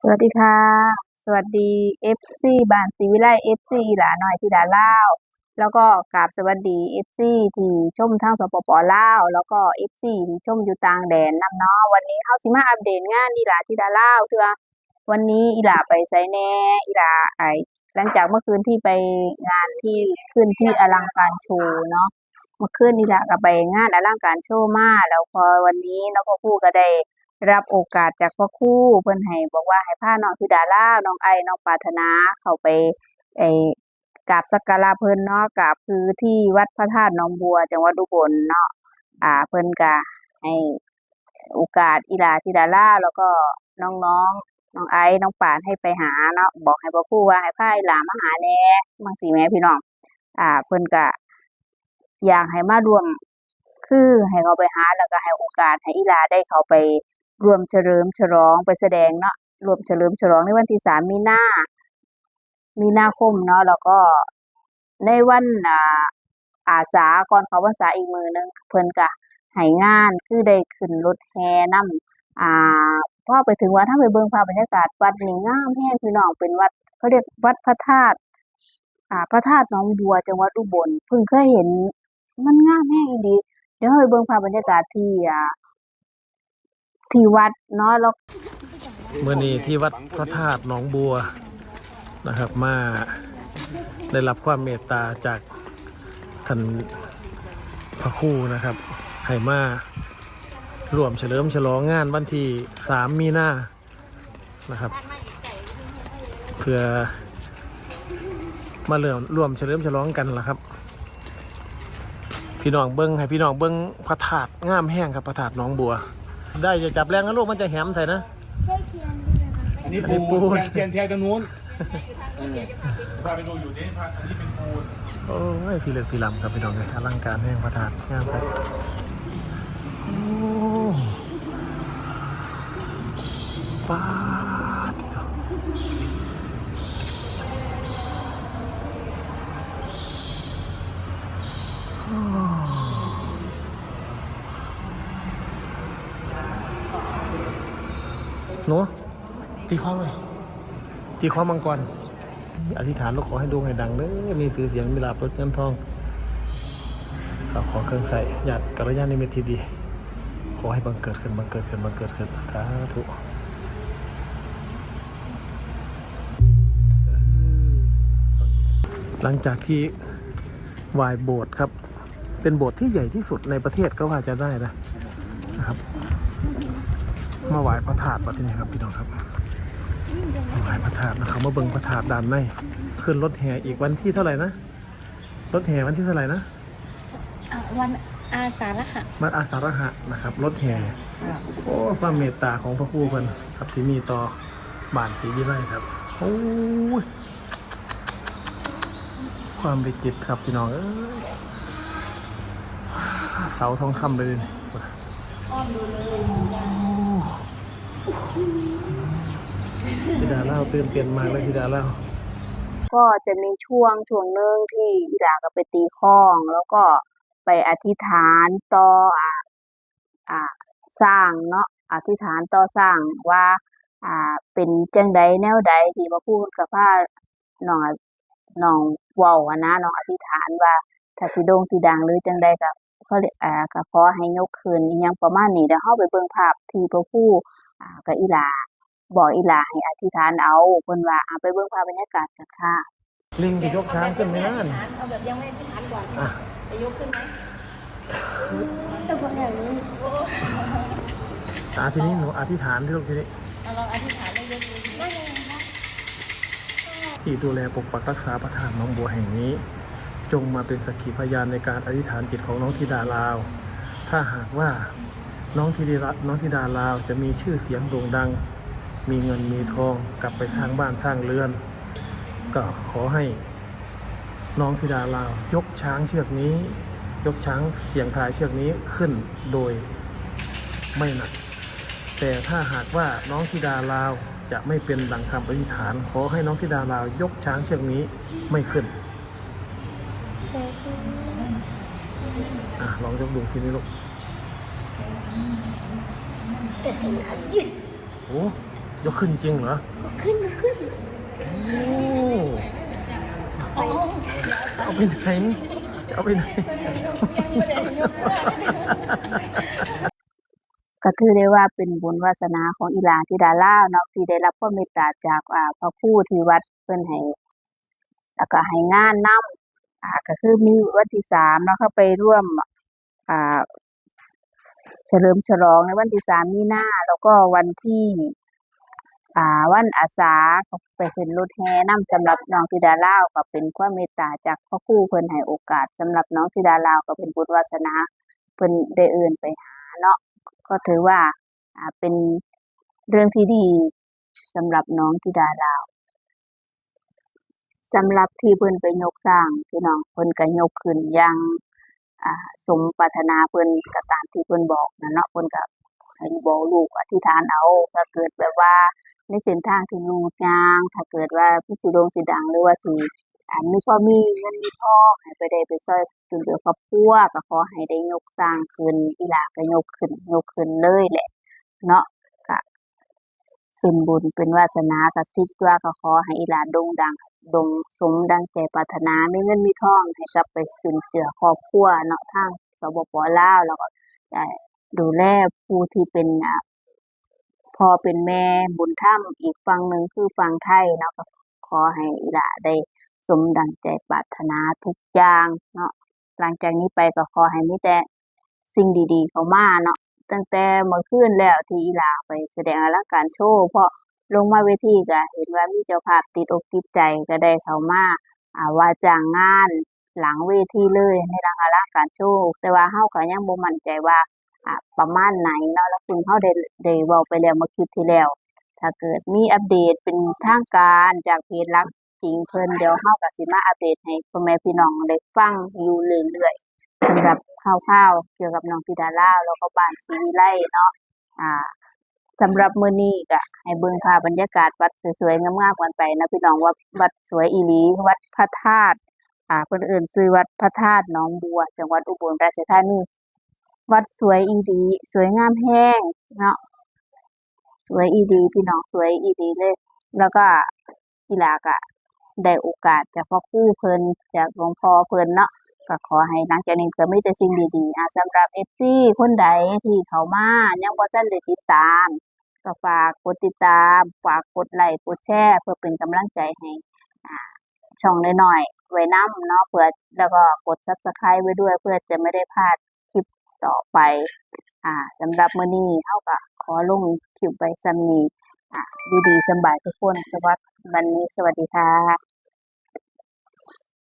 สวัสดีค่ะสวัสดี FC บ้านศรีวิไล FC หลาน้อยธิดาลาวแล้วก็กราบสวัสดี FC ที่ชมทางสปปลาวแล้วก็ FC ที่ชมอยู่ต่างแดนนำเนาะวันนี้เฮาสิมาอัปเดตงานอีหลาธิดาลาวเทื่อวันนี้อีหลาไปไสแหน่อีหลาหลังจากเมื่อคืนที่ไปงานที่ขึ้นที่อลังการโชว์เนาะเมื่อคืนอีหลาก็ไปงานอลังการโชว์มาแล้วพอวันนี้เนาะพ่อครูก็ได้รับโอกาสจากพ่อครูเพิ่นให้บอกว่าให้พาน้องธิดาลาวน้องไอน้องปรารถนาเข้าไปไอ้กราบสักการะเพิ่นเนาะก็คือที่วัดพระธาตุหนองบัวจังหวัดอุบลเนาะเพิ่นก็ให้โอกาสอีหลาธิดาลาวแล้วก็น้องๆน้องไอน้องปานให้ไปหาเนาะบอกให้พ่อครูว่าให้พาอีหลามาหาแหน่จั่งซี้แหมพี่น้องเพิ่นก็อยากให้มาร่วมคือให้เขาไปหาแล้วก็ให้โอกาสให้อีหลาได้เข้าไปร่วมเฉลิมฉลองไปแสดงเนาะร่วมเฉลิมฉลองในวันที่3มีนาคมเนาะแล้วก็ในวันอาสาก่อนเข้าพรรษาอีกมื้อหนึ่งเพิ่นก็ให้งานคือได้ขึ้นรถแห่นำพอไปถึงวัดเราไปเบิ่งภาพบรรยากาศวัดนี่งามแรงพี่น้องเป็นวัดเขาเรียกวัดพระธาตุพระธาตุหนองบัวจังหวัดอุบลเพิ่งเคยเห็นมันงามแรงอีหลีเดี๋ยวเราไปเบิ่งภาพบรรยากาศที่วัดเนาะแล้วเมื่อนี้ที่วัดพระธาตุหนองบัวนะครับมาได้รับความเมตตาจากท่านพระครูนะครับให้มาร่วมเฉลิมฉลองงานวันที่3 มีนานะครับเพื่อมาร่วมเฉลิมฉลองกันล่ะครับพี่น้องเบิ้งให้พี่น้องเบิ้งพระธาตุงามแห้งครับพระธาตุหนองบัวได้จะจับแรงนะลูกมันจะแหมใส่นะอันนี้ปูนเทียนตรงนู้นพาไปดูอยู่นี่อันนี้เป็นปูนโอ้ยสีเหลืองสีลำครับพี่น้องเลยอลังการแห้งพระธาตุงามครับโอ้ป้าติดต่อหนูตีความเลยตีความมังกรอธิษฐานลูกขอให้ดวงให้ดังเด้อมีสื่อเสียงมีลาภรถเงินทองก็ขอเครื่องใส่ญาติกัลยาณมิตรที่ดีขอให้บังเกิดขึ้นสาธุหลังจากที่ไหว้โบสถ์ครับเป็นโบสถ์ที่ใหญ่ที่สุดในประเทศก็ว่าจะได้นะครับมาไหว้พระธาตุมาที่นี่ครับพี่น้องครับมาไหว้พระธาตุนะครับมาเบิ่งพระธาตุด้านในขึ้นรถแห่อีกวันที่เท่าไหร่นะรถแห่วันที่เท่าไหร่นะวันอาสาฬหะวันอาสาฬหะนะครับรถแห่โอ้ความเมตตาของพระครูเพิ่นครับที่มีต่อบ้านศรีวิไลครับโอ้ยความวิจิตรครับพี่น้องเอ้ยเสาทองคำเลยอ้อมดูเลยธิดาเล่าตื่นเต้นมากเลยธิดาเล่าก็จะมีช่วงหนึ่งที่อีหลาก็ไปตีข้องแล้วก็ไปอธิษฐานต่อสร้างเนาะอธิษฐานต่อสร้างว่าเป็นจังใดแนวใดที่พระครูก็พาน้องเว้านะน้องอธิษฐานว่าถ้าสิโด่งสิดังหรือจังใดก็เขาเรียกก็ขอให้ยกขึ้นอิหยังประมาณนี้เดี๋ยวเฮาไปเบิ่งภาพที่พระครูกับอีหลาบอกอีหลาให้อธิษฐานเอาเพิ่นว่าไปเบิ่งภาพบรรยากาศกันค่ะลิงจะยกช้างขึ้นไหมนั่นเอาแบบยังไม่อธิษฐานก่อนจะยกขึ้นไหมจะพออย่างนี้ทีนี้หนูอธิษฐานที่ลูกทีนี้ลองอธิษฐานได้ยกมือได้เลยนะที่ดูแลปกปักรักษาพระธาตุหนองบัวแห่งนี้จงมาเป็นสักขีพยานในการอธิษฐานจิตของน้องธิดาลาวถ้าหากว่าน้องธิดาลาวจะมีชื่อเสียงโด่งดังมีเงินมีทองกลับไปสร้างบ้านสร้างเรือนก็ขอให้น้องธิดาลาวยกช้างเชือกนี้ยกช้างเสียงทายเชือกนี้ขึ้นโดยไม่หนักแต่ถ้าหากว่าน้องธิดาลาวจะไม่เป็นดังคำอธิษฐานขอให้น้องธิดาลาวยกช้างเชือกนี้ไม่ขึ้นลองยกดูสินี่ลูกโอ้ ยกขึ้นจริงเหรอ ขึ้นขึ้น โอ้จะเอาไปไหนจะเอาไปไหน ก็ถือได้ว่าเป็นบุญวาสนาของอีหลาธิดาลาวเนาะที่ได้รับความเมตตาจากพระครูที่วัดเพิ่นให้แล้วก็ให้งานนำก็คือมีวันที่3เนาะเขาไปร่วมอ่าเฉลิมฉลองในวันที่3มีนาแล้วก็วันที่วันอาสาก็ไปขึ้นรถแห่นำสำหรับน้องธิดาลาวก็เป็นความเมตตาจากพระครูเพิ่นให้โอกาสสำหรับน้องธิดาลาวก็เป็นบุญวาสนาเพิ่นได้เอิ้นไปหาเนาะก็ถือว่าเป็นเรื่องที่ดีสำหรับน้องธิดาลาวสำหรับที่เพิ่นไปยกสร้างพี่น้องเพิ่นก็ยกขึ้นอย่างสมปรารถนาเพิ่นก็ตามที่เพิ่นบอกนั่นเนาะเพิ่นก็ให้บอกลูกอธิษฐานเอาถ้าเกิดแบบว่าในเส้นทางที่ลูกย่างถ้าเกิดว่าเพิ่นสิโด่งสิดังหรือว่าสิมีพอมีเงินมีทองให้ไปได้ไปช่วยจุนเจือครอบครัวก็ขอให้ได้ยกสร้างขึ้นอีหลาก็ยกขึ้นเลยแหละเนาะก็เป็นบุญเป็นวาสนาก็คิดว่าก็ขอให้อีหลาโด่งดังดงสมดังใจปรารถนามีเงินมีทองให้กลับไปจุนเจือครอบครัวเนาะทางสปป.ลาวแล้วก็ดูแลผู้ที่เป็นพ่อเป็นแม่บุญธรรมอีกฝั่งหนึ่งคือฝั่งไทยเนาะก็ขอให้อีหลาได้สมดังใจปรารถนาทุกอย่างเนาะหลังจากนี้ไปก็ขอให้มีแต่สิ่งดีๆเข้ามาเนาะตั้งแต่เมื่อคืนแล้วที่อีหลาไปแสดงอลังการโชว์เพราะลงมาเวทีก็เห็นว่ามีเจ้าภาพติดอกติดใจก็ได้เข้ามาว่าจ้างงานหลังเวทีเลยในอลังการโชว์แต่ว่าเราก็ยังบ่มั่นใจว่าประมาณไหนเนาะแล้วซึ่งเราได้เว้าไปแล้วเมื่อคลิปที่แล้ว ถ้าเกิดมีอัปเดตเป็นทางการจากเพจหลักจริงเพิ่นเดี๋ยวเราก็สิมาอัปเดตให้พ่อแม่พี่น้องได้ฟังอยู่เรื่อยๆสำหรับข่าวๆเกี่ยวกับน้องธิดาลาวแล้วก็บ้านศรีวิไลเนาะอ่าสำหรับมื้อนี้ก็ให้เบิ่งภาพบรรยากาศวัดสวยๆงามๆกันไปนะพี่น้องว่าวัดสวยอีหลีวัดพระธาตุเพิ่นเอิ้นชื่อวัดพระธาตุหนองบัวจังหวัดอุบลราชธานีวัดสวยอีหลีสวยงามแรงเนาะ สวยอีหลีพี่น้องสวยอีหลีเลยแล้วก็อีหลาก็ได้โอกาสจากพ่อครูเพิ่นจากหลวงพ่อเพิ่นเนาะก็ขอให้หลังจากนี้ก็มีแต่สิ่งดีๆสำหรับ FC คนใดที่เข้ามายังบ่ทันได้ติดตามก็ฝากกดติดตามฝากกดไลก์กดแชร์เพื่อเป็นกำลังใจให้อ่าช่องน้อยๆไว้นำเนาะเพื่อแล้วก็กด Subscribe ไว้ด้วยเพื่อจะไม่ได้พลาดคลิปต่อไป สำหรับมื้อนี้เราก็ขอลงคลิปไว้ส่ำนี้อยู่ดีสำบายทุกคนวันนี้สวัสดีค่ะ